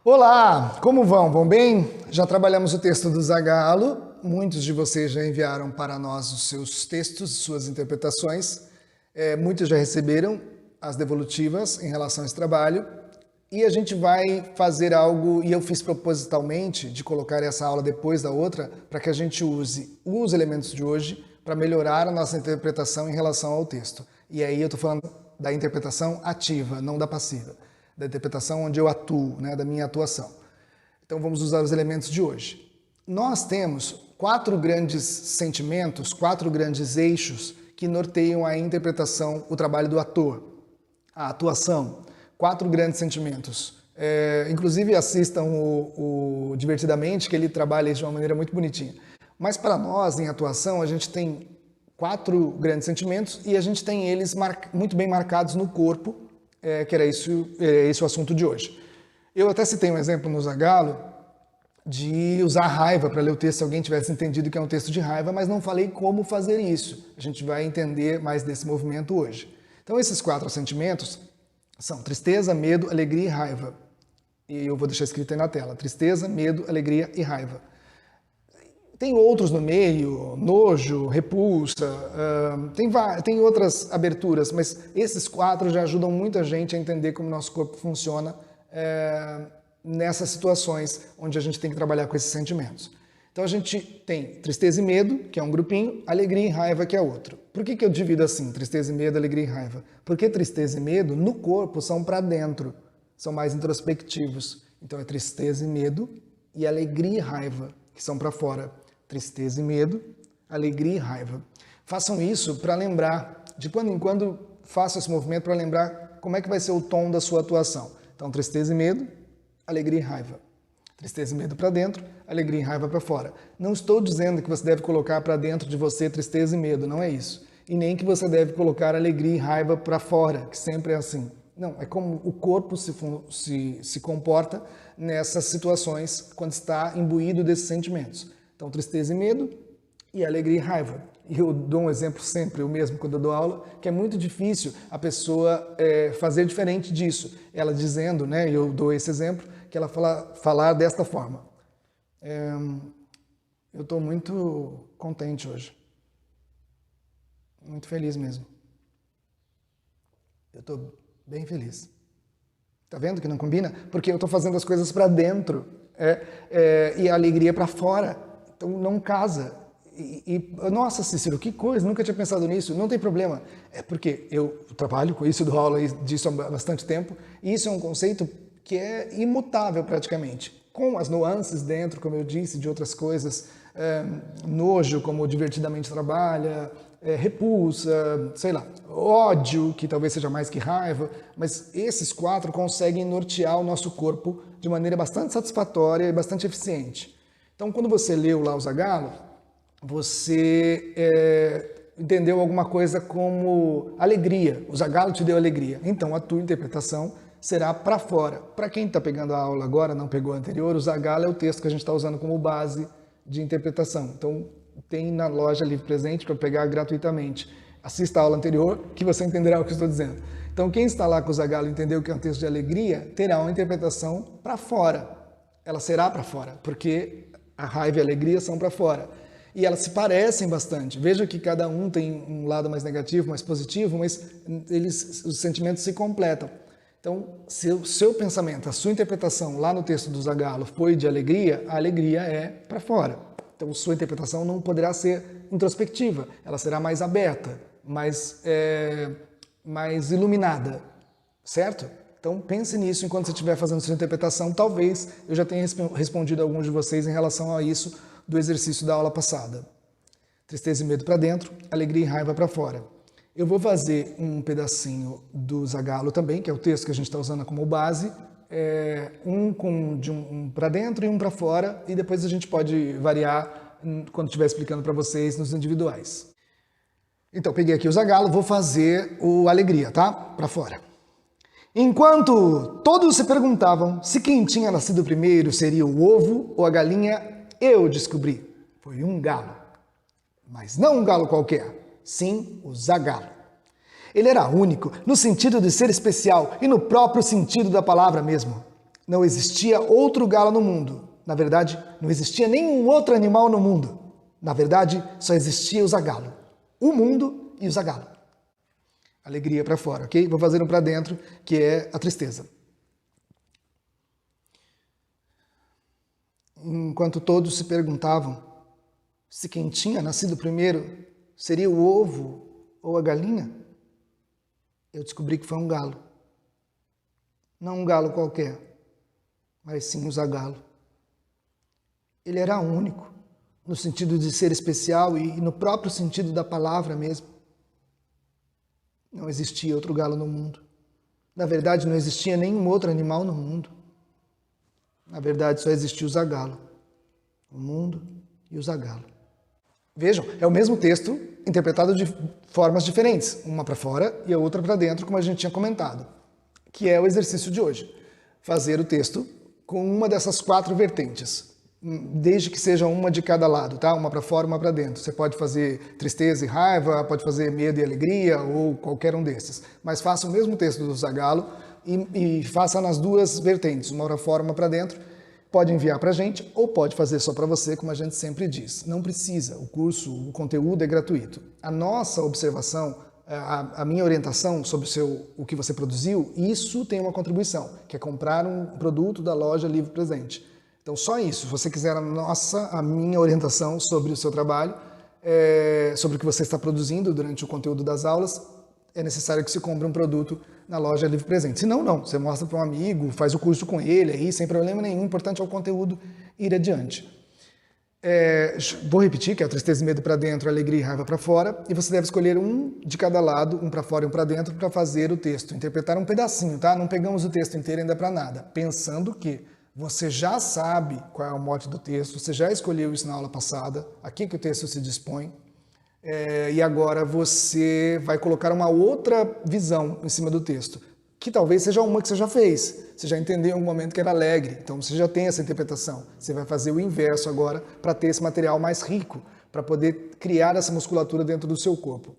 Olá, como vão? Vão bem? Já trabalhamos o texto do Zagallo, muitos de vocês já enviaram para nós os seus textos, suas interpretações, muitos já receberam as devolutivas em relação a esse trabalho, e a gente vai fazer algo, e eu fiz propositalmente de colocar essa aula depois da outra, para que a gente use os elementos de hoje para melhorar a nossa interpretação em relação ao texto. E aí eu estou falando da interpretação ativa, não da passiva. Da interpretação onde eu atuo, da minha atuação. Então vamos usar os elementos de hoje. Nós temos 4 grandes sentimentos, 4 grandes eixos que norteiam a interpretação, o trabalho do ator, a atuação. 4 grandes sentimentos. Inclusive assistam o Divertidamente, que ele trabalha isso de uma maneira muito bonitinha. Mas para nós, em atuação, a gente tem 4 grandes sentimentos e a gente tem eles muito bem marcados no corpo, que era esse o assunto de hoje. Eu até citei um exemplo no Zagallo de usar a raiva para ler o texto se alguém tivesse entendido que é um texto de raiva, mas não falei como fazer isso. A gente vai entender mais desse movimento hoje. Então esses 4 sentimentos são tristeza, medo, alegria e raiva. E eu vou deixar escrito aí na tela. Tristeza, medo, alegria e raiva. Tem outros no meio, nojo, repulsa, tem outras aberturas, mas esses 4 já ajudam muita gente a entender como o nosso corpo funciona nessas situações onde a gente tem que trabalhar com esses sentimentos. Então a gente tem tristeza e medo, que é um grupinho, alegria e raiva, que é outro. Por que eu divido assim, tristeza e medo, alegria e raiva? Porque tristeza e medo no corpo são para dentro, são mais introspectivos. Então é tristeza e medo e alegria e raiva, que são para fora. Tristeza e medo, alegria e raiva. Façam isso para lembrar, de quando em quando façam esse movimento para lembrar como é que vai ser o tom da sua atuação. Então, tristeza e medo, alegria e raiva. Tristeza e medo para dentro, alegria e raiva para fora. Não estou dizendo que você deve colocar para dentro de você tristeza e medo, não é isso. E nem que você deve colocar alegria e raiva para fora, que sempre é assim. Não, é como o corpo se comporta nessas situações quando está imbuído desses sentimentos. Então, tristeza e medo e alegria e raiva. E eu dou um exemplo sempre, eu mesmo, quando eu dou aula, que é muito difícil a pessoa fazer diferente disso. Ela dizendo, e eu dou esse exemplo, que ela falar desta forma. Eu estou muito contente hoje. Muito feliz mesmo. Eu estou bem feliz. Tá vendo que não combina? Porque eu estou fazendo as coisas para dentro e a alegria para fora. Então não casa. Nossa, Cícero, que coisa, nunca tinha pensado nisso. Não tem problema. É porque eu trabalho com isso, dou aula disso há bastante tempo, e isso é um conceito que é imutável praticamente. Com as nuances dentro, como eu disse, de outras coisas, nojo, como Divertidamente trabalha, repulsa, sei lá, ódio, que talvez seja mais que raiva, mas esses 4 conseguem nortear o nosso corpo de maneira bastante satisfatória e bastante eficiente. Então, quando você leu lá o Zagallo, você entendeu alguma coisa como alegria. O Zagallo te deu alegria. Então, a tua interpretação será para fora. Para quem está pegando a aula agora, não pegou a anterior, o Zagallo é o texto que a gente está usando como base de interpretação. Então, tem na loja Livre Presente para pegar gratuitamente. Assista a aula anterior que você entenderá o que eu estou dizendo. Então, quem está lá com o Zagallo e entendeu que é um texto de alegria, terá uma interpretação para fora. Ela será para fora, porque a raiva e a alegria são para fora. E elas se parecem bastante. Veja que cada um tem um lado mais negativo, mais positivo, mas os sentimentos se completam. Então, se o seu pensamento, a sua interpretação lá no texto do Zagallo foi de alegria, a alegria é para fora. Então, sua interpretação não poderá ser introspectiva, ela será mais aberta, mais iluminada, certo? Então, pense nisso enquanto você estiver fazendo sua interpretação. Talvez eu já tenha respondido a alguns de vocês em relação a isso do exercício da aula passada. Tristeza e medo para dentro, alegria e raiva para fora. Eu vou fazer um pedacinho do Zagallo também, que é o texto que a gente está usando como base, um para dentro e um para fora, e depois a gente pode variar quando estiver explicando para vocês nos individuais. Então, peguei aqui o Zagallo, vou fazer o alegria, tá? Para fora. Enquanto todos se perguntavam se quem tinha nascido primeiro seria o ovo ou a galinha, eu descobri. Foi um galo. Mas não um galo qualquer, sim o Zagallo. Ele era único no sentido de ser especial e no próprio sentido da palavra mesmo. Não existia outro galo no mundo. Na verdade, não existia nenhum outro animal no mundo. Na verdade, só existia o Zagalo. O mundo e o Zagalo. Alegria para fora, ok? Vou fazer um para dentro, que é a tristeza. Enquanto todos se perguntavam se quem tinha nascido primeiro seria o ovo ou a galinha, eu descobri que foi um galo. Não um galo qualquer, mas sim o Zagalo. Ele era único, no sentido de ser especial e no próprio sentido da palavra mesmo. Não existia outro galo no mundo. Na verdade, não existia nenhum outro animal no mundo. Na verdade, só existia o Zagalo. O mundo e o Zagalo. Vejam, é o mesmo texto interpretado de formas diferentes, uma para fora e a outra para dentro, como a gente tinha comentado, que é o exercício de hoje. Fazer o texto com uma dessas 4 vertentes, desde que seja uma de cada lado, tá? Uma para fora, uma para dentro. Você pode fazer tristeza e raiva, pode fazer medo e alegria, ou qualquer um desses. Mas faça o mesmo texto do Zagalo e faça nas 2 vertentes, uma para fora, uma para dentro. Pode enviar para a gente ou pode fazer só para você, como a gente sempre diz. Não precisa, o curso, o conteúdo é gratuito. A nossa observação, a minha orientação sobre o que você produziu, isso tem uma contribuição, que é comprar um produto da loja Livro Presente. Então só isso, se você quiser a minha orientação sobre o seu trabalho, sobre o que você está produzindo durante o conteúdo das aulas, é necessário que você compre um produto na loja Livro Presente. Se não, não. Você mostra para um amigo, faz o curso com ele, aí sem problema nenhum. O importante é o conteúdo ir adiante. Vou repetir, que é a tristeza e medo para dentro, a alegria e raiva para fora. E você deve escolher um de cada lado, um para fora e um para dentro, para fazer o texto. Interpretar um pedacinho, tá? Não pegamos o texto inteiro ainda para nada. Pensando que você já sabe qual é o mote do texto, você já escolheu isso na aula passada, aqui que o texto se dispõe. E agora você vai colocar uma outra visão em cima do texto, que talvez seja uma que você já fez. Você já entendeu em algum momento que era alegre, então você já tem essa interpretação. Você vai fazer o inverso agora para ter esse material mais rico, para poder criar essa musculatura dentro do seu corpo.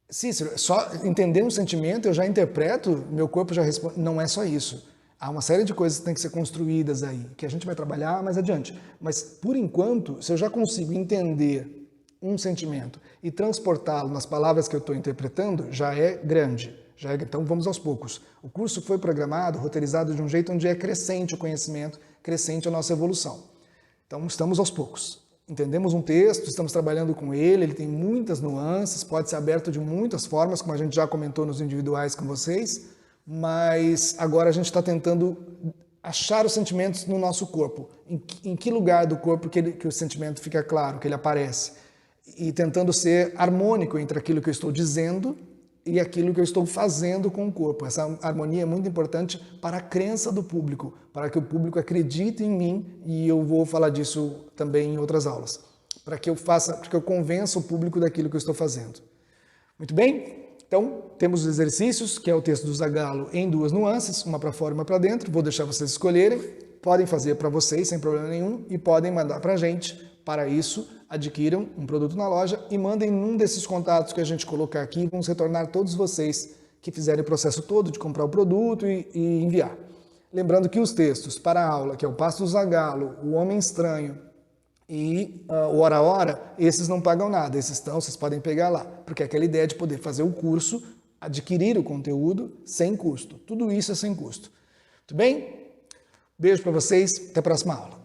Cícero, só entender um sentimento, eu já interpreto, meu corpo já responde. Não é só isso. Há uma série de coisas que têm que ser construídas aí, que a gente vai trabalhar mais adiante. Mas, por enquanto, se eu já consigo entender um sentimento e transportá-lo nas palavras que eu estou interpretando, já é grande. Então vamos aos poucos. O curso foi programado, roteirizado de um jeito onde é crescente o conhecimento, crescente a nossa evolução. Então estamos aos poucos. Entendemos um texto, estamos trabalhando com ele tem muitas nuances, pode ser aberto de muitas formas, como a gente já comentou nos individuais com vocês, mas agora a gente está tentando achar os sentimentos no nosso corpo. Em que lugar do corpo que o sentimento fica claro, que ele aparece? E tentando ser harmônico entre aquilo que eu estou dizendo e aquilo que eu estou fazendo com o corpo. Essa harmonia é muito importante para a crença do público, para que o público acredite em mim, e eu vou falar disso também em outras aulas, para que eu convença o público daquilo que eu estou fazendo. Muito bem? Então, temos os exercícios, que é o texto do Zagalo em 2 nuances, uma para fora e uma para dentro. Vou deixar vocês escolherem. Podem fazer para vocês, sem problema nenhum, e podem mandar para a gente. Para isso, adquiram um produto na loja e mandem num desses contatos que a gente colocar aqui. Vamos retornar todos vocês que fizerem o processo todo de comprar o produto e enviar. Lembrando que os textos para a aula, que é o Passo do Zagalo, o Homem Estranho e o Hora a Hora, esses não pagam nada. Esses vocês podem pegar lá, porque é aquela ideia de poder fazer o curso, adquirir o conteúdo sem custo. Tudo isso é sem custo. Muito bem? Beijo para vocês, até a próxima aula.